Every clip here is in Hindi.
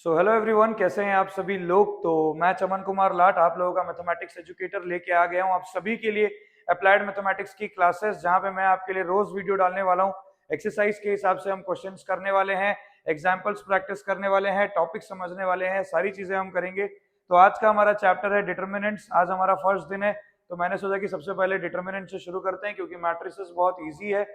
सो हेलो एवरीवन, कैसे हैं आप सभी लोग। तो मैं चमन कुमार लाट आप लोगों का मैथमेटिक्स एजुकेटर लेके आ गया हूं आप सभी के लिए अप्लाइड मैथमेटिक्स की क्लासेस, जहां पे मैं आपके लिए रोज वीडियो डालने वाला हूं। एक्सरसाइज के हिसाब से हम क्वेश्चंस करने वाले हैं, एग्जाम्पल्स प्रैक्टिस करने वाले हैं, टॉपिक समझने वाले हैं, सारी चीजें हम करेंगे। तो आज का हमारा चैप्टर है डिटर्मिनेंट्स। आज हमारा फर्स्ट दिन है, तो मैंने सोचा कि सबसे पहले डिटर्मिनेंट से शुरू करते हैं, क्योंकि मैट्रिसेस बहुत ईजी है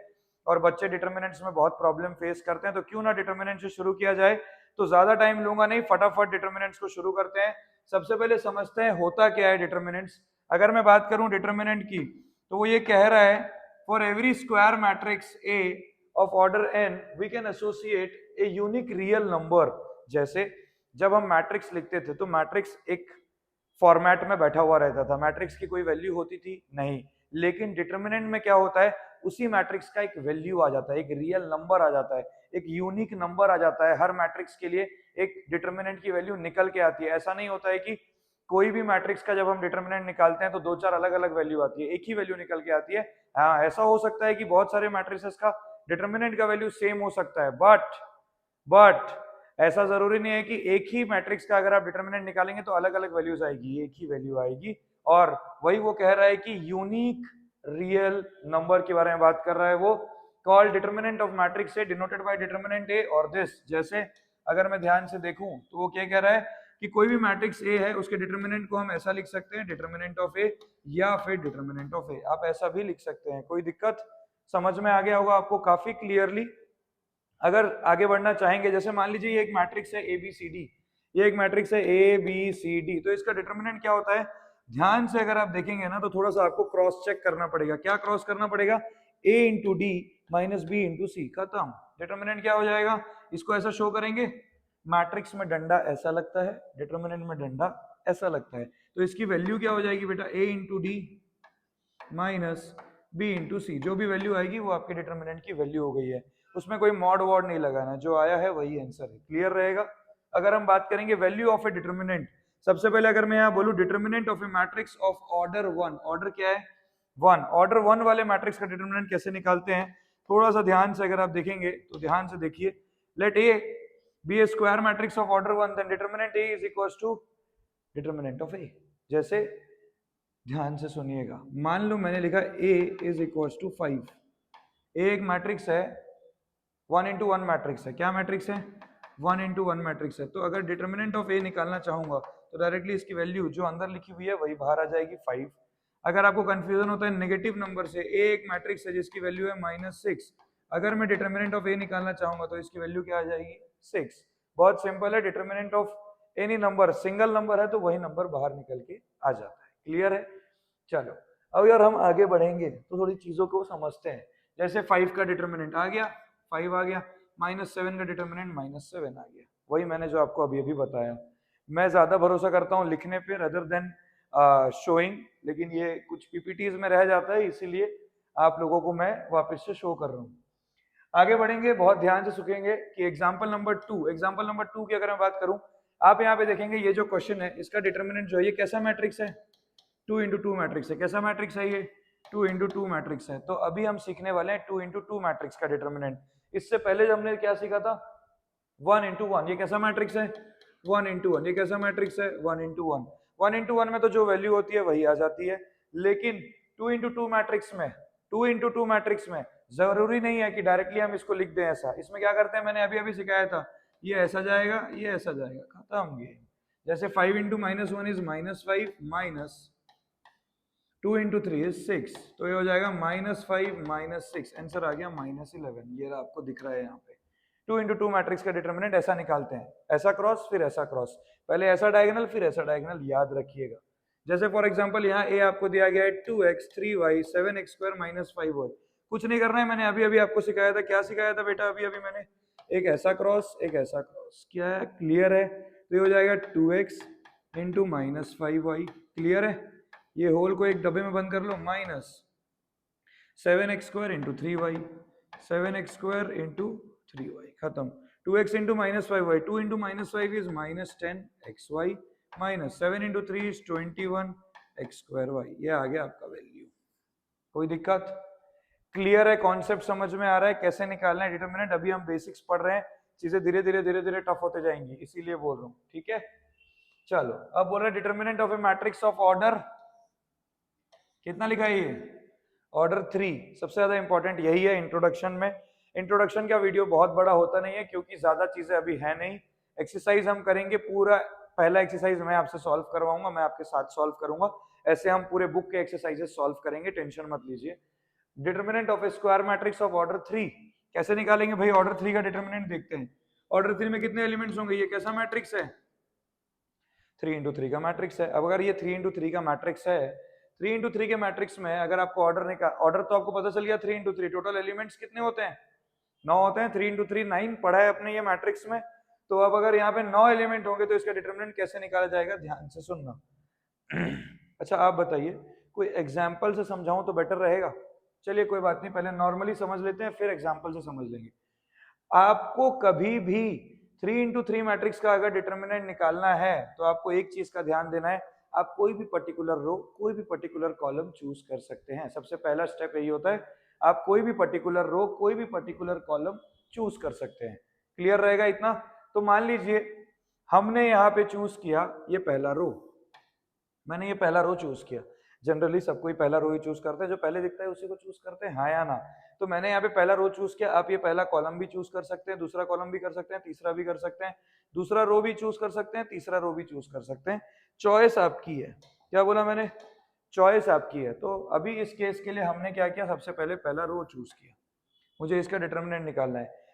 और बच्चे डिटर्मिनेंट्स में बहुत प्रॉब्लम फेस करते हैं। तो क्यों ना डिटर्मिनेंट से शुरू किया जाए। तो ज्यादा टाइम लूंगा नहीं, फटाफट डिटर्मिनेंट्स को शुरू करते हैं। सबसे पहले समझते हैं होता क्या है डिटर्मिनेंट्स। अगर मैं बात करूं डिटर्मिनेंट की, तो वो ये कह रहा है for every square matrix A of order n we can associate a unique real number. जैसे जब हम मैट्रिक्स लिखते थे तो मैट्रिक्स एक फॉर्मेट में बैठा हुआ रहता था, मैट्रिक्स की कोई वैल्यू होती थी नहीं। लेकिन डिटर्मिनेंट में क्या होता है, उसी मैट्रिक्स का एक वैल्यू आ जाता है, एक रियल नंबर आ जाता है, एक यूनिक नंबर आ जाता है। हर मैट्रिक्स के लिए एक डिटर्मिनेंट की वैल्यू निकल के आती है। ऐसा नहीं होता है कि कोई भी मैट्रिक्स का जब हम डिटर्मिनेंट निकालते हैं तो दो चार अलग अलग वैल्यू आती है, एक ही वैल्यू निकल के आती है। हाँ, ऐसा हो सकता है कि बहुत सारे मैट्रिक्स का डिटर्मिनेंट का वैल्यू सेम हो सकता है, बट ऐसा जरूरी नहीं है कि एक ही मैट्रिक्स का अगर आप डिटर्मिनेंट निकालेंगे तो अलग अलग वैल्यूज आएगी, एक ही वैल्यू आएगी। और वही वो कह रहा है कि यूनिक रियल नंबर के बारे में बात कर रहा है वो। Called determinant of matrix A denoted by determinant A और दिस। जैसे अगर मैं ध्यान से देखूं तो वो क्या कह रहा है कि कोई भी मैट्रिक्स ए है, उसके डिटर्मिनेंट को हम ऐसा लिख सकते हैं, डिटर्मिनेंट ऑफ ए, या फिर डिटर्मिनेंट ऑफ ए। आप ऐसा भी लिख सकते हैं, कोई दिक्कत। समझ में आ गया होगा आपको काफी क्लियरली। अगर आगे बढ़ना चाहेंगे, जैसे मान लीजिए ये एक मैट्रिक्स है ए बी सी डी, ये एक मैट्रिक्स है ए बी सी डी, तो इसका डिटर्मिनेंट क्या होता है। ध्यान से अगर आप देखेंगे ना तो थोड़ा सा आपको क्रॉस चेक करना पड़ेगा। क्या क्रॉस करना पड़ेगा, A into D minus B into C, खत्म। डिटर्मिनेंट क्या हो जाएगा, इसको ऐसा शो करेंगे, मैट्रिक्स में डंडा ऐसा लगता है, डिटर्मिनेंट में डंडा ऐसा लगता है, तो इसकी वैल्यू क्या हो जाएगी बेटा, A into D minus B into C. जो भी वैल्यू आएगी वो आपके डिटर्मिनेंट की वैल्यू हो गई है, उसमें कोई मॉड वॉड नहीं लगाना, जो आया है वही आंसर है। क्लियर रहेगा। अगर हम बात करेंगे वैल्यू ऑफ ए डिटर्मिनेंट, सबसे पहले अगर मैं यहाँ बोलूं determinant of A matrix of order one, order क्या है, वन, ऑर्डर वन वाले मैट्रिक्स का डिटर्मिनेंट कैसे निकालते हैं, थोड़ा सा ध्यान से अगर आप देखेंगे तो ध्यान से देखिए। Let A be a square matrix of order one, then determinant A is equal to determinant of A. जैसे ध्यान से सुनिएगा, मान लो मैंने लिखा a is equal to 5। A एक मैट्रिक्स है, वन इंटू वन मैट्रिक्स है। क्या मैट्रिक्स है, वन इंटू वन मैट्रिक्स है। तो अगर डिटर्मिनेंट ऑफ ए निकालना चाहूंगा तो डायरेक्टली इसकी वैल्यू जो अंदर लिखी हुई है वही बाहर आ जाएगी, 5। अगर आपको कंफ्यूजन होता है नेगेटिव नंबर से, ए एक मैट्रिक्स है जिसकी वैल्यू है -6, अगर मैं डिटर्मिनेंट ऑफ ए निकालना चाहूंगा तो इसकी वैल्यू क्या आ जाएगी, 6। बहुत सिंपल है, determinant of any number, single number है तो वही नंबर बाहर निकल के आ जाता है। क्लियर है। चलो अब यार हम आगे बढ़ेंगे तो थोड़ी चीजों को समझते हैं। जैसे 5 का डिटर्मिनेंट आ गया, 5 आ गया, -7 का डिटर्मिनेंट -7 आ गया, वही मैंने जो आपको अभी अभी बताया। मैं ज्यादा भरोसा करता हूँ लिखने पे रदर देन शोइंग, लेकिन ये कुछ पीपीटीज में रह जाता है, इसीलिए आप लोगों को मैं वापस से शो कर रहा हूँ। आगे बढ़ेंगे, बहुत ध्यान से सुनेंगे कि एग्जाम्पल नंबर 2, एग्जाम्पल नंबर 2 की अगर मैं बात करूं, आप यहाँ पे देखेंगे ये जो क्वेश्चन है इसका डिटर्मिनेंट जो है ये कैसा मैट्रिक्स है, 2 इंटू 2 मैट्रिक्स है। कैसा मैट्रिक्स है ये, 2 इंटू 2 मैट्रिक्स है। तो अभी हम सीखने वाले हैं 2 इंटू 2 मैट्रिक्स का डिटर्मिनेंट। इससे पहले हमने क्या सीखा था, 1 इंटू 1, ये कैसा मैट्रिक्स है, 1 इंटू 1, ये कैसा मैट्रिक्स है, 1 इंटू 1। 1 इंटू 1 में तो जो वैल्यू होती है वही आ जाती है, लेकिन 2 इंटू 2 मैट्रिक्स में, 2 इंटू 2 मैट्रिक्स में जरूरी नहीं है कि डायरेक्टली हम इसको लिख दें ऐसा। इसमें क्या करते हैं, मैंने अभी अभी सिखाया था, ये ऐसा जाएगा, ये ऐसा जाएगा, खत्म गेम। जैसे 5 into -1 is -5 minus 2 into 3 is 6, तो ये हो जाएगा -5 -6, आंसर आ गया -11। ये आपको दिख रहा है यहाँ पे। 2 इंटू 2 मैट्रिक्स का डिटर्मिनेंट ऐसा निकालते हैं, ऐसा क्रॉस फिर ऐसा क्रॉस, पहले ऐसा डायगोनल फिर ऐसा डायगोनल, याद रखिएगा। जैसे फॉर एग्जांपल यहाँ ए आपको दिया गया है 2x 3y 7x² -5y। कुछ नहीं करना है, मैंने अभी अभी आपको सिखाया था। क्या सिखाया था बेटा अभी अभी मैंने, एक ऐसा क्रॉस एक ऐसा क्रॉस। क्या है, क्लियर है। तो ये हो जाएगा 2x इंटू -5y। क्लियर है। ये होल को एक डब्बे में बंद कर लो, -7x² into 3y, 7x² into 3y, खत्म। 2x into -5y, 2 into -5 is -10xy, -7 into 3 is 21x²y। ये आ गया आपका वैल्यू। कोई दिक्कत, क्लियर है, कॉन्सेप्ट समझ में आ रहा है कैसे निकालना है डिटर्मिनेंट। अभी हम बेसिक्स पढ़ रहे हैं, चीजें धीरे धीरे टफ होते जाएंगी, इसीलिए बोल रहा हूँ, ठीक है। चलो अब बोल रहे determinant of A matrix of order कितना लिखा है ये, ऑर्डर 3। सबसे ज्यादा इंपॉर्टेंट यही है इंट्रोडक्शन में। इंट्रोडक्शन का वीडियो बहुत बड़ा होता नहीं है क्योंकि ज्यादा चीजें अभी है नहीं। एक्सरसाइज हम करेंगे पूरा, पहला एक्सरसाइज मैं आपसे सॉल्व करवाऊंगा, मैं आपके साथ सॉल्व करूंगा, ऐसे हम पूरे बुक के एक्सरसाइजेस सॉल्व करेंगे, टेंशन मत लीजिए। Determinant of A square matrix of order 3 कैसे निकालेंगे भाई, ऑर्डर 3 का डिटर्मिनेंट देखते हैं। ऑर्डर 3 में कितने एलिमेंट्स होंगे, ये कैसा मैट्रिक्स है, 3 इंटू 3 का मैट्रिक्स है। अब अगर ये 3 इंटू 3 का मैट्रिक्स है, 3 इंटू 3 के मैट्रिक्स में अगर आपको ऑर्डर तो आपको पता चल गया 3 इंटू 3, टोटल एलिमेंट्स कितने होते हैं, 9 होते हैं। 3 इंटू 3 9 पढ़ा है अपने ये मैट्रिक्स में। तो अब अगर यहाँ पे 9 एलिमेंट होंगे तो इसका डिटर्मिनेंट कैसे निकाला जाएगा, ध्यान से सुनना। अच्छा आप बताइए, कोई एग्जाम्पल से समझाऊं तो बेटर रहेगा। चलिए कोई बात नहीं, पहले नॉर्मली समझ लेते हैं फिर एग्जाम्पल से समझ लेंगे। आपको कभी भी 3 इंटू 3 मैट्रिक्स का अगर डिटर्मिनेंट निकालना है तो आपको एक चीज का ध्यान देना है, आप कोई भी पर्टिकुलर रो कोई भी पर्टिकुलर कॉलम चूज कर सकते हैं। सबसे पहला स्टेप यही होता है, आप कोई भी पर्टिकुलर रो कोई भी पर्टिकुलर कॉलम चूज कर सकते हैं। क्लियर रहेगा इतना। तो मान लीजिए हमने यहाँ पे चूज किया ये पहला रो, मैंने ये पहला रो चूज किया। जनरली सब कोई पहला रो ही चूज करते हैं, जो पहले दिखता है उसी को चूज करते हैं, हाँ या ना। तो मैंने यहाँ पे पहला रो चूज किया, आप ये पहला कॉलम भी चूज कर सकते हैं, दूसरा कॉलम भी कर सकते हैं, तीसरा भी कर सकते हैं, दूसरा रो भी चूज कर सकते हैं, तीसरा रो भी चूज कर सकते हैं। चॉइस आपकी है। क्या बोला मैंने, चॉइस आपकी है। तो अभी इस केस के लिए हमने क्या किया, सबसे पहले पहला रो चूज किया, मुझे इसका डिटर्मिनेंट निकालना है।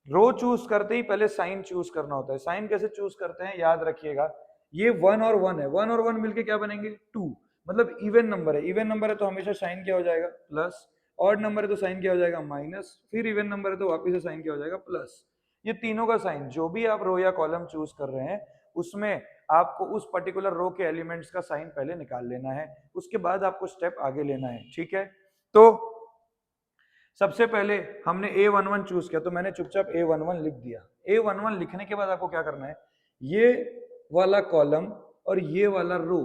रो चूज करते ही पहले साइन चूज करना होता है। साइन कैसे चूज करते हैं, याद रखिएगा, ये 1 और 1 है, 1 और 1 मिलके क्या बनेंगे 2, मतलब इवन नंबर है। इवन नंबर है तो हमेशा साइन क्या हो जाएगा प्लस, ऑड नंबर है तो साइन क्या हो जाएगा माइनस, फिर इवन नंबर है तो वापिस से साइन क्या हो जाएगा प्लस। ये तीनों का साइन, जो भी आप रो या कॉलम चूज कर रहे हैं उसमें आपको उस पर्टिकुलर रो के एलिमेंट्स का साइन पहले निकाल लेना है, उसके बाद आपको स्टेप आगे लेना है, ठीक है। तो सबसे पहले हमने A11 चूज किया, तो मैंने चुपचाप A11 लिख दिया। A11 लिखने के बाद आपको क्या करना है, ये वाला कॉलम और ये वाला रो,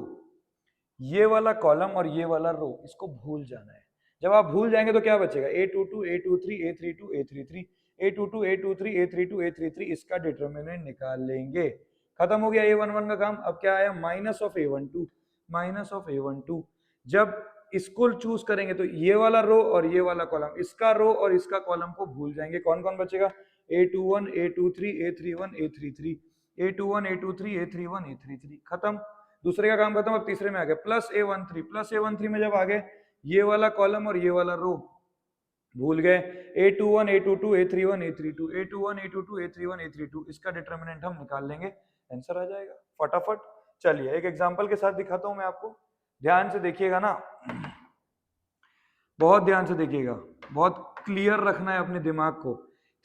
ये वाला कॉलम और ये वाला रो, इसको भूल जाना है। जब आप भूल जाएंगे तो क्या बचेगा, A22 A23 A32 A33, A22 A23 A32 A33, इसका डिटर्मिनेंट निकाल लेंगे। खत्म हो गया A11 का काम। अब क्या आया, minus of A12, minus of A12। जब इसको चूज करेंगे तो ये वाला रो और ये वाला कॉलम, इसका रो और इसका कॉलम को भूल जाएंगे। कौन कौन बचेगा, A21 A23 A31 A33, A21 A23 A31 A33, खत्म। दूसरे का काम खत्म। अब तीसरे में आ गया प्लस A13, प्लस A13 में जब आ गए ये वाला कॉलम और ये वाला रो भूल गए, A21 A22 A31 A32, A21 A22 A31 A32, इसका डिटर्मिनेंट हम निकाल लेंगे, आंसर आ जाएगा फटाफट। चलिए एक एग्जांपल के साथ दिखाता हूं मैं आपको, ध्यान से देखिएगा ना, बहुत ध्यान से देखिएगा, बहुत क्लियर रखना है अपने दिमाग को।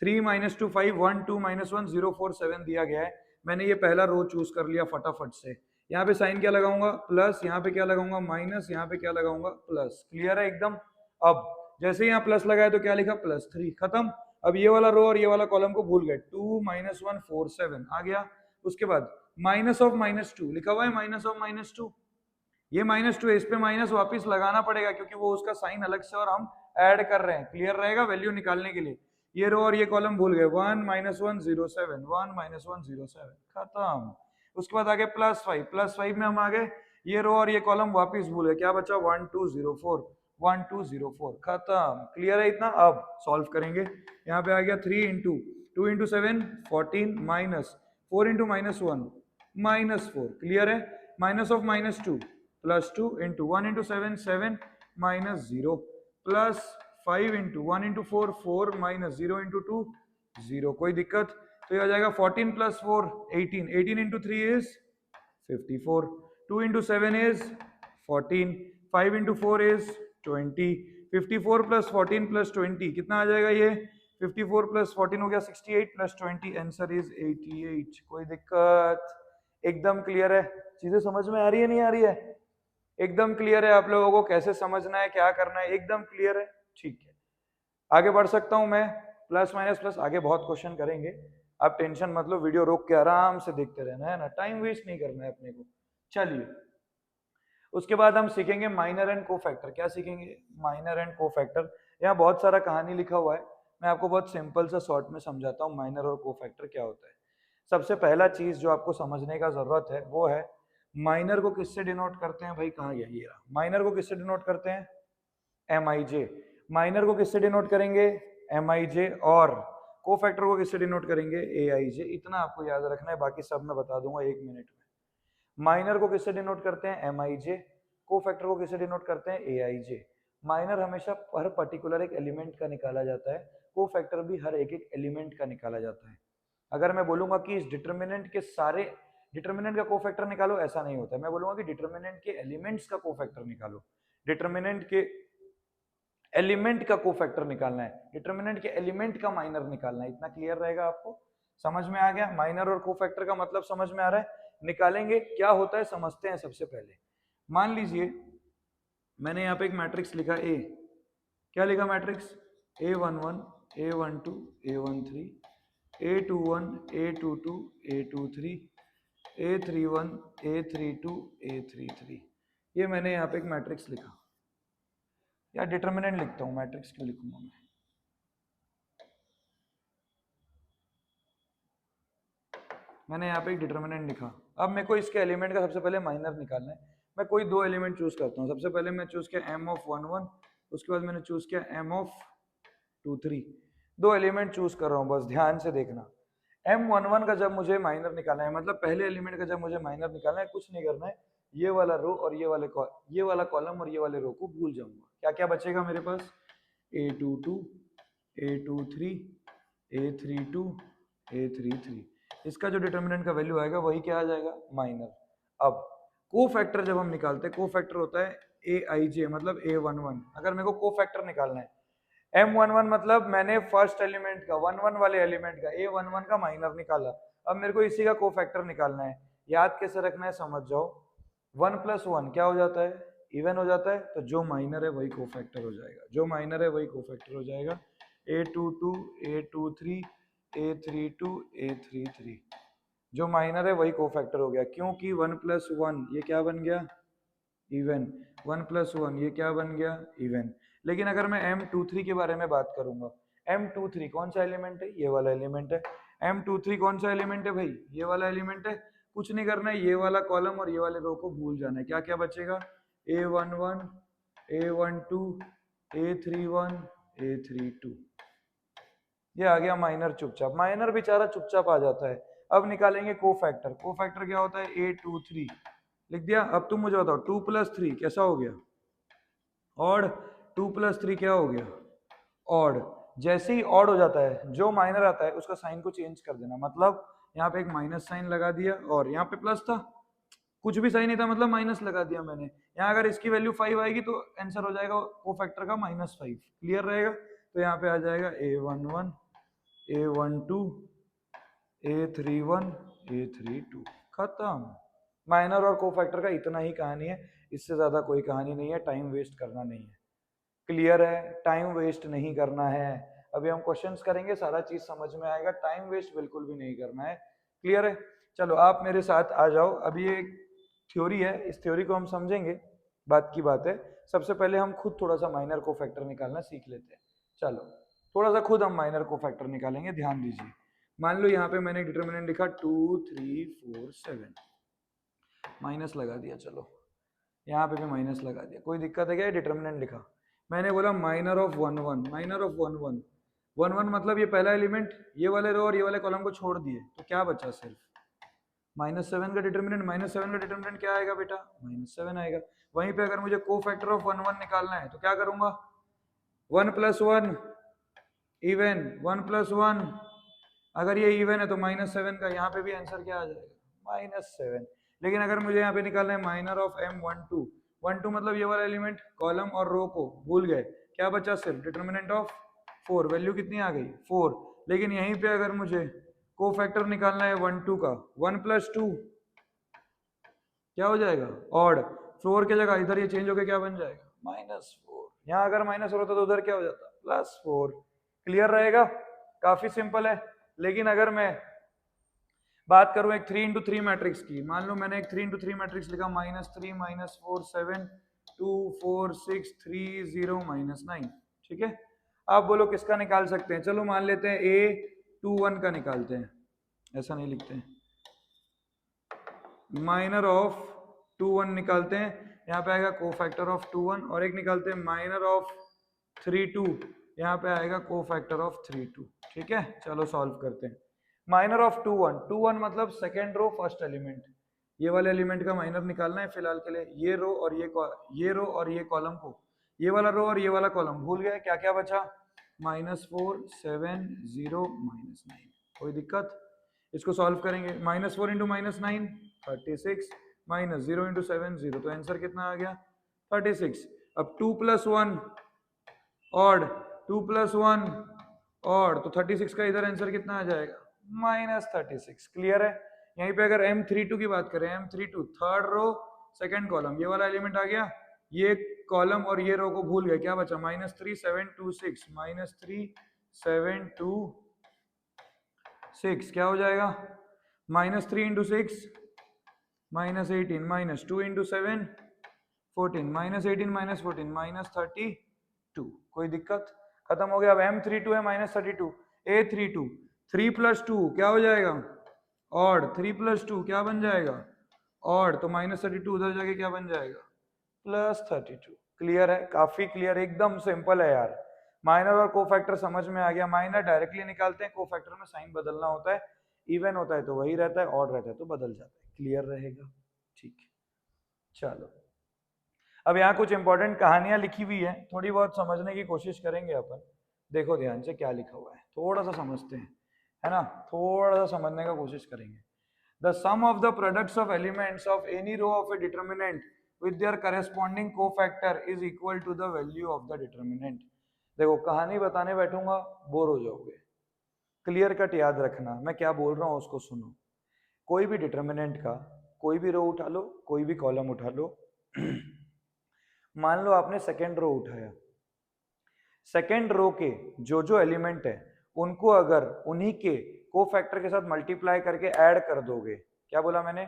3 - 2 5 1 2 - 1 0 4 7 दिया गया है। मैंने ये पहला रो चूज कर लिया फटाफट से। यहाँ पे साइन क्या लगाऊंगा प्लस, यहाँ पे क्या लगाऊंगा माइनस, यहाँ पे क्या लगाऊंगा प्लस। क्लियर है एकदम। अब जैसे यहाँ प्लस लगाया तो क्या लिखा +3, खत्म। अब ये वाला रो और ये वाला कॉलम को भूल गए, 2 - 1 4 7 आ गया। उसके बाद माइनस ऑफ -2 लिखा हुआ है, माइनस ऑफ -2, ये -2 है, इस पे माइनस वापिस लगाना पड़ेगा क्योंकि वो उसका साइन अलग से और हम ऐड कर रहे हैं। क्लियर रहेगा वैल्यू निकालने के लिए। ये रो और ये कॉलम भूल गए, 1 - 1 0 7, 1 - 1 0 7, खत्म। उसके बाद आगे +5, +5 में हम आ गए, ये रो और ये कॉलम वापिस भूल गए, क्या बचा 1 2 0 4, 1 2 0 4, खत्म। क्लियर है इतना। अब सॉल्व करेंगे। यहाँ पे आ गया 3 into 2 into 7 14 minus 4 into -1 -4, clear है। Minus of -2 +2 into 1 into 7 7 -0 plus 5 into 1 into 4 4 -0 into 2 0, कोई दिक्कत। तो ये आ जाएगा 14 + 4 18, 18 into 3 is 54, 2 into 7 is 14, 5 into 4 is 20, 54 + 14 + 20 कितना आ जाएगा, ये 54 + 14 हो गया 68 + 20, आंसर इज 88। कोई दिक्कत, एकदम क्लियर है। चीजें समझ में आ रही है नहीं आ रही है, एकदम क्लियर है। आप लोगों को कैसे समझना है क्या करना है एकदम क्लियर है, ठीक है। आगे बढ़ सकता हूं मैं, प्लस माइनस प्लस, आगे बहुत क्वेश्चन करेंगे, आप टेंशन मत लो, वीडियो रोक के आराम से देखते रहना है ना, टाइम वेस्ट नहीं करना है अपने को। चलिए उसके बाद हम सीखेंगे माइनर एंड कोफैक्टर। क्या सीखेंगे, माइनर एंड कोफैक्टर। यहाँ बहुत सारा कहानी लिखा हुआ है, मैं आपको बहुत सिंपल सा शॉर्ट में समझाता हूँ माइनर और कोफैक्टर क्या होता है। सबसे पहला चीज जो आपको समझने का जरूरत है वो है माइनर को किससे डिनोट करते हैं भाई, कहाँ गया ये रहा। माइनर को किससे डिनोट करते हैं, एम आई जे। माइनर को किससे डिनोट करेंगे, एम आई जे, और कोफैक्टर को किससे डिनोट करेंगे, ए आई जे। इतना आपको याद रखना है, बाकी सब मैं बता दूंगा 1 मिनट में। माइनर को किससे डिनोट करते हैं, एम आई जे। कोफैक्टर को किससे डिनोट करते हैं, ए आई जे। माइनर हमेशा हर पर्टिकुलर एक एलिमेंट का निकाला जाता है, कोफैक्टर भी हर एक एक एलिमेंट का निकाला जाता है। अगर मैं बोलूंगा कि इस डिटर्मिनेंट के सारे डिटर्मिनेंट का कोफैक्टर निकालो, ऐसा नहीं होता है। मैं बोलूंगा कि डिटर्मिनेंट के एलिमेंट्स का कोफैक्टर निकालो, डिटर्मिनेंट के एलिमेंट का कोफैक्टर निकालना है, डिटर्मिनेंट के एलिमेंट का माइनर निकालना है। इतना क्लियर रहेगा आपको, समझ में आ गया। माइनर और कोफैक्टर का मतलब समझ में आ रहा है। निकालेंगे क्या होता है समझते हैं। सबसे पहले मान लीजिए मैंने यहाँ पे एक मैट्रिक्स लिखा ए, क्या लिखा matrix, A11 A12 A13 A21 A22 A23 A31 A32 A33। ये मैंने यहाँ पे एक मैट्रिक्स लिखा, या डिटर्मिनेंट लिखता हूँ, मैट्रिक्स क्यों लिखूंगा मैं। मैंने यहाँ पे एक डिटर्मिनेंट लिखा। अब मेरे को इसके एलिमेंट का सबसे पहले माइनर निकालना है। मैं कोई दो एलिमेंट चूज करता हूँ। सबसे पहले मैं चूज किया m ऑफ 11, उसके बाद मैंने चूज किया m ऑफ 23। दो एलिमेंट चूज कर रहा हूँ, बस ध्यान से देखना। M11 का जब मुझे माइनर निकालना है, मतलब पहले एलिमेंट का जब मुझे माइनर निकालना है, कुछ नहीं करना है, ये वाला रो और ये वाला कॉलम और ये वाले रो को भूल जाऊंगा। क्या क्या बचेगा मेरे पास, A22 A23 A32 A33। इसका जो डिटर्मिनेंट का वैल्यू आएगा वही क्या आ जाएगा, माइनर। अब कोफैक्टर जब हम निकालते हैं, कोफैक्टर होता है ए आई जे, मतलब A11। अगर मेरे को कोफैक्टर निकालना है, M11 मतलब मैंने फर्स्ट एलिमेंट का 11 वाले एलिमेंट का A11 का माइनर निकाला। अब मेरे को इसी का कोफैक्टर निकालना है। याद कैसे रखना है समझ जाओ। 1 + 1 क्या हो जाता है, इवन हो जाता है। तो जो माइनर है वही कोफैक्टर हो जाएगा, जो माइनर है वही कोफैक्टर हो जाएगा। A22 A23 A32 A33, जो माइनर है वही कोफैक्टर हो गया, क्योंकि 1 + 1 ये क्या बन गया, इवन। 1 + 1 ये क्या बन गया, इवन। लेकिन अगर मैं M23 के बारे में बात करूंगा, M23 कौन सा एलिमेंट है, ये वाला एलिमेंट है। M23 कौन सा एलिमेंट है भाई, ये वाला एलिमेंट है। कुछ नहीं करना है, ये वाला कॉलम और ये वाले रो को भूल जाना है। क्या क्या बचेगा, A11 A12 A31 A32। ये आ गया माइनर चुपचाप। माइनर बेचारा चुपचाप आ जाता है। अब निकालेंगे कोफैक्टर। कोफैक्टर क्या होता है, A23 लिख दिया। अब तुम मुझे बताओ 2 + 3 कैसा हो गया, ऑड। 2 + 3 क्या हो गया, ऑड। जैसे ही ऑड हो जाता है, जो माइनर आता है उसका साइन को चेंज कर देना। मतलब यहाँ पे एक माइनस साइन लगा दिया, और यहाँ पे प्लस था, कुछ भी सही नहीं था, मतलब माइनस लगा दिया मैंने। यहाँ अगर इसकी वैल्यू 5 आएगी तो आंसर हो जाएगा कोफैक्टर का -5। क्लियर रहेगा। तो यहाँ पे आ जाएगा A11 A12 A31 A32, खत्म। माइनर और कोफैक्टर का इतना ही कहानी है, इससे ज्यादा कोई कहानी नहीं है। टाइम वेस्ट करना नहीं है। क्लियर है, टाइम वेस्ट नहीं करना है। अभी हम क्वेश्चंस करेंगे, सारा चीज समझ में आएगा। टाइम वेस्ट बिल्कुल भी नहीं करना है। क्लियर है। चलो आप मेरे साथ आ जाओ। अभी ये थ्योरी है, इस थ्योरी को हम समझेंगे, बात की बात है। सबसे पहले हम खुद थोड़ा सा माइनर को फैक्टर निकालना सीख लेते हैं। चलो थोड़ा सा खुद हम माइनर को फैक्टर निकालेंगे, ध्यान दीजिए। मान लो यहाँ पे मैंने डिटर्मिनेंट लिखा 2 3 4 7, माइनस लगा दिया। चलो यहाँ पे भी माइनस लगा दिया, कोई दिक्कत है क्या, डिटर्मिनेंट लिखा। मैंने बोला माइनर ऑफ 1 1, माइनर ऑफ 1 1 1 1, मतलब ये पहला एलिमेंट, ये वाले रो और ये वाले कॉलम को छोड़ दिए, तो क्या बचा, सिर्फ -7 का डिटर्मिनेंट। -7 का डिटर्मिनेंट क्या आएगा बेटा, -7 आएगा। वहीं पे अगर मुझे को फैक्टर ऑफ 1 1 निकालना है तो क्या करूंगा, 1 + 1 इवन, 1 + 1, अगर ये इवन है तो -7 का यहाँ पे भी आंसर क्या आ जाएगा, -7। लेकिन अगर मुझे यहाँ पे निकालना है माइनर ऑफ M12, 12 मतलब ये वाला एलिमेंट, कॉलम और रो को भूल गए, क्या बचा, सिर्फ डिटर्मिनेंट ऑफ 4। वैल्यू कितनी आ गई, 4। लेकिन यहीं पे अगर मुझे को फैक्टर निकालना है 1 2 का, 1 + 2 क्या हो जाएगा, ऑड। 4 की जगह इधर ये चेंज होकर क्या बन जाएगा, -4। यहाँ अगर -4 होता तो उधर क्या हो जाता, +4। क्लियर रहेगा, काफी सिंपल है। लेकिन अगर मैं बात करूं एक 3 × 3 मैट्रिक्स की, मान लो मैंने एक 3 × 3 मैट्रिक्स लिखा, -3 -4 7 2 4 6 3 0 -9, ठीक है। आप बोलो किसका निकाल सकते हैं? चलो मान लेते हैं A21 का निकालते हैं, ऐसा नहीं लिखते हैं, माइनर ऑफ 21 निकालते हैं, यहाँ पे आएगा कोफैक्टर ऑफ 21, और एक निकालते हैं माइनर ऑफ 32, यहाँ पे आएगा कोफैक्टर ऑफ 32। ठीक है, चलो सॉल्व करते हैं। माइनर ऑफ 21 मतलब सेकेंड रो फर्स्ट एलिमेंट, ये वाले एलिमेंट का माइनर निकालना है फिलहाल के लिए। ये रो और ये रो और ये कॉलम को, ये वाला रो और ये वाला कॉलम भूल गए, क्या क्या बचा? -4 7 0 -9। कोई दिक्कत? इसको सॉल्व करेंगे। -4 इंटू -9 36, -0 इंटू 7 0, तो आंसर कितना आ गया? 36। अब 2 + 1 ऑड, 2 + 1 ऑड, तो 36 का इधर आंसर कितना आ जाएगा? -36। क्लियर है? यहीं पे अगर M32 की बात करें, M32 third row second column, ये वाला एलिमेंट आ गया, ये कॉलम और ये रो को भूल गए, क्या बचा? -3 7 2 6, -3 7 2 6, क्या हो जाएगा? -3 इंटू 6 -18, -2 इंटू 7 14, -18 -14 -32। कोई दिक्कत? खत्म हो गया। अब M32 है -32, A32 3 + 2 क्या हो जाएगा? ऑड, 3 + 2 क्या बन जाएगा? ऑड, तो -32 उधर जाके क्या बन जाएगा? +32। क्लियर है? काफी क्लियर, एकदम सिंपल है यार। माइनर और कोफैक्टर समझ में आ गया। माइनर डायरेक्टली निकालते हैं, कोफैक्टर में साइन बदलना होता है, इवन होता है तो वही रहता है, ऑड रहता है तो बदल जाता है। क्लियर रहेगा? ठीक है, चलो अब यहाँ कुछ इंपॉर्टेंट कहानियां लिखी हुई है, थोड़ी बहुत समझने की कोशिश करेंगे अपन। देखो ध्यान से क्या लिखा हुआ है, थोड़ा सा समझते हैं, है ना, थोड़ा सा समझने का कोशिश करेंगे। The sum of the products of elements of any row of a determinant with their corresponding cofactor is equal to the value of the determinant. देखो कहानी बताने बैठूंगा बोर हो जाओगे, क्लियर कट याद रखना, मैं क्या बोल रहा हूँ उसको सुनो। कोई भी डिटर्मिनेंट का कोई भी रो उठा लो, कोई भी कॉलम उठा लो मान लो आपने सेकेंड रो उठाया, सेकेंड रो के जो जो एलिमेंट है उनको अगर उन्हीं के कोफैक्टर के साथ मल्टीप्लाई करके ऐड कर दोगे, क्या बोला मैंने?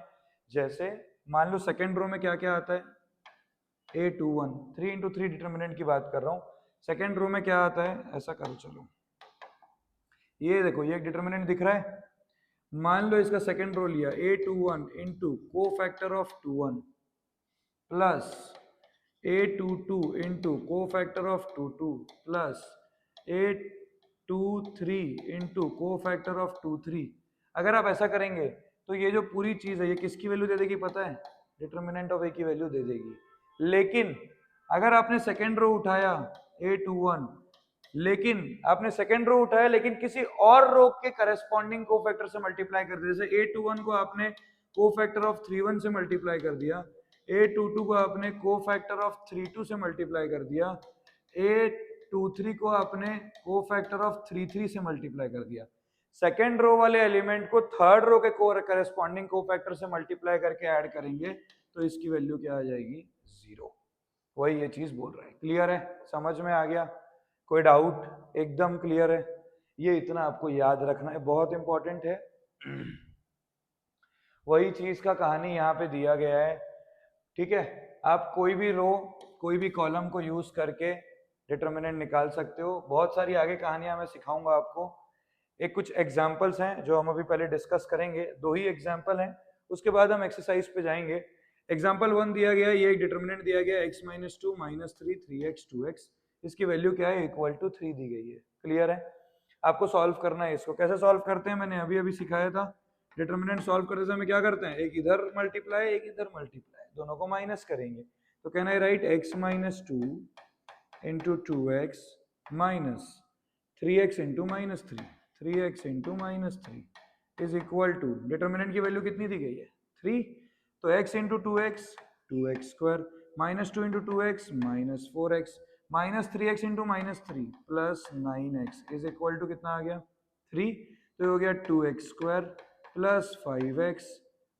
जैसे मान लो सेकेंड रो में क्या क्या आता है? A21, 3 इंटू 3 डिटर्मिनेंट की बात कर रहा हूँ। सेकेंड रो में क्या आता है? ऐसा करो, चलो ये देखो, ये एक डिटर्मिनेंट दिख रहा है, मान लो इसका सेकेंड रो लिया, A21 into cofactor of 21 plus A22 into cofactor of 22 plus A23 into cofactor of 23। अगर आप ऐसा करेंगे तो ये जो पूरी चीज है ये किसकी वैल्यू दे देगी पता है? डिटर्मिनेंट ऑफ ए की वैल्यू दे देगी। लेकिन अगर आपने सेकेंड रो उठाया A21, लेकिन आपने सेकेंड रो उठाया लेकिन किसी और रो के करस्पॉन्डिंग कोफैक्टर से मल्टीप्लाई कर दिया, जैसे A21 को आपने कोफैक्टर ऑफ 31 से मल्टीप्लाई कर दिया, A22 को आपने कोफैक्टर ऑफ 32 से मल्टीप्लाई कर दिया, A23 को आपने कोफैक्टर ऑफ 33 से मल्टीप्लाई कर दिया। सेकेंड रो वाले एलिमेंट को थर्ड रो के करस्पॉन्डिंग कोफैक्टर से मल्टीप्लाई करके ऐड करेंगे तो इसकी वैल्यू क्या आ जाएगी? 0। वही ये चीज बोल रहा है। क्लियर है? समझ में आ गया? कोई डाउट? एकदम क्लियर है। ये इतना आपको याद रखना है, बहुत इंपॉर्टेंट है। वही चीज का कहानी यहाँ पे दिया गया है। ठीक है, आप कोई भी रो कोई भी कॉलम को यूज करके डिटर्मिनेंट निकाल सकते हो। बहुत सारी आगे कहानियां मैं सिखाऊंगा आपको। एक कुछ एग्जाम्पल्स हैं जो हम अभी पहले डिस्कस करेंगे, 2 ही एग्जाम्पल हैं, उसके बाद हम एक्सरसाइज पे जाएंगे। एग्जाम्पल 1 दिया गया है, ये एक डिटर्मिनेंट दिया गया x - 2 -3 3x 2x, इसकी वैल्यू क्या है? इक्वल टू 3 दी गई है। क्लियर है? आपको सॉल्व करना है। इसको कैसे सॉल्व करते हैं मैंने अभी अभी सिखाया था। डिटर्मिनेंट सॉल्व करते समय क्या करते हैं? एक इधर मल्टीप्लाई, एक इधर मल्टीप्लाई, दोनों को माइनस करेंगे। तो can I write x - 2 into 2x minus 3x into -3, 3x into -3 is equal to, determinant की वैल्यू कितनी दी गई है? 3, तो x into 2x 2x square, -2 into 2x -4x, -3x into -3 plus 9x is equal to कितना आ गया? 3, तो ये हो गया 2x square plus 5x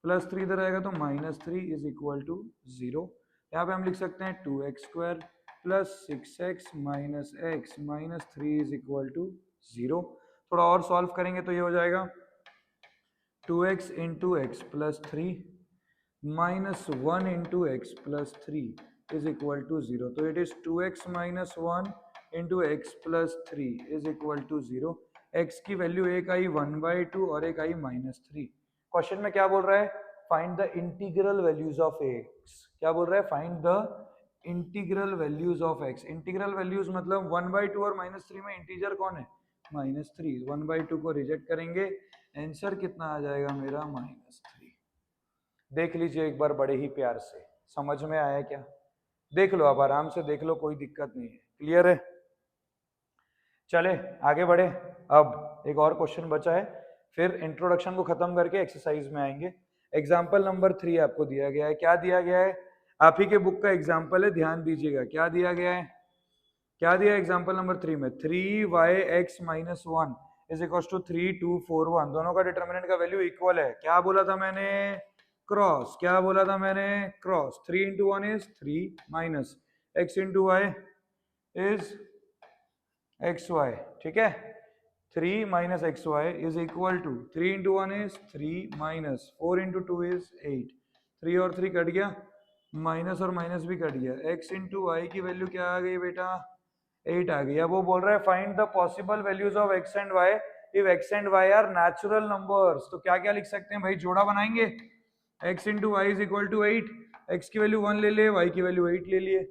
plus 3 इधर आएगा तो -3 इज इक्वल टू 0। यहाँ पे हम लिख सकते हैं 2x square plus 6x minus x minus 3 is equal to 0। थोड़ा और सॉल्व करेंगे तो ये हो जाएगा 2x into x plus 3 minus 1 into x plus 3 is equal to 0। तो it is 2x - 1 into x plus 3 is equal to 0। X की वैल्यू एक आई 1/2 और एक आई -3। क्वेश्चन में क्या बोल रहा है? Find the integral values of x. क्या बोल रहा है? Find the integral values of x. Integral values मतलब 1/2 और -3 में इंटीजर कौन है? -3। 1/2 को रिजेक्ट करेंगे, आंसर कितना आ जाएगा मेरा? -3। देख लीजिए एक बार बड़े ही प्यार से, समझ में आया क्या? देख लो, आप आराम से देख लो, कोई दिक्कत नहीं है। क्लियर है? चले आगे बढ़े। अब एक और क्वेश्चन बचा है, फिर इंट्रोडक्शन को खत्म करके एक्सरसाइज में आएंगे। एग्जाम्पल नंबर 3 आपको दिया गया है। क्या दिया गया है? आप ही के बुक का एग्जाम्पल है, ध्यान दीजिएगा। क्या दिया गया है? क्या दिया एग्जाम्पल नंबर 3 में? 3y(x - 1) is equal to 3 2 4 1। दोनों का डिटर्मिनेंट का वैल्यू इक्वल है। क्या बोला था मैंने? क्रॉस। क्या बोला था मैंने? Cross. 3 into 1 is 3 minus x into y is x y. ठीक है, 3 minus x y is equal to 3 into 1 is 3 minus 4 into 2 is 8। 3 और 3 कट गया, माइनस और माइनस भी कट गया। x इंटू वाई की वैल्यू क्या आ गई बेटा? 8 आ गई। अब वो बोल रहा है find the possible values of x and y if x and y are natural numbers. तो क्या क्या लिख सकते हैं भाई? जोड़ा बनाएंगे। x into y is equal to 8। x की वैल्यू 1 ले लिए, y की वैल्यू 8 ले लिए।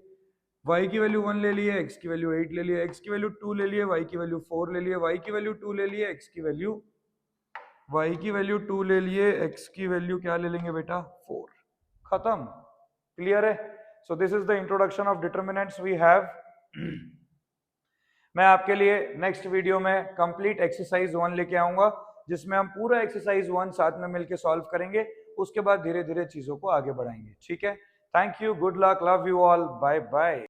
y की वैल्यू 1 ले लिए, x की वैल्यू 8 ले लिए। x की वैल्यू 2 ले लिए, y की वैल्यू 4 ले लिए। y की वैल्यू 2 ले लिए, x की वैल्यू 2 ले लिए, x की वैल्यू क्या ले लेंगे बेटा? 4। खत्म। क्लियर है? So this is the introduction of determinants we have. मैं आपके लिए नेक्स्ट वीडियो में कंप्लीट एक्सरसाइज 1 लेके आऊंगा, जिसमें हम पूरा एक्सरसाइज 1 साथ में मिलकर सॉल्व करेंगे। उसके बाद धीरे धीरे चीजों को आगे बढ़ाएंगे। ठीक है? Thank you, good luck, love you all, bye bye.